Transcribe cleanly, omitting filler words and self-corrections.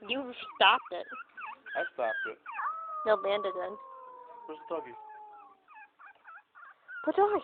You stopped it. I stopped it. No, Bandit did. Where's the doggy? Put doggy.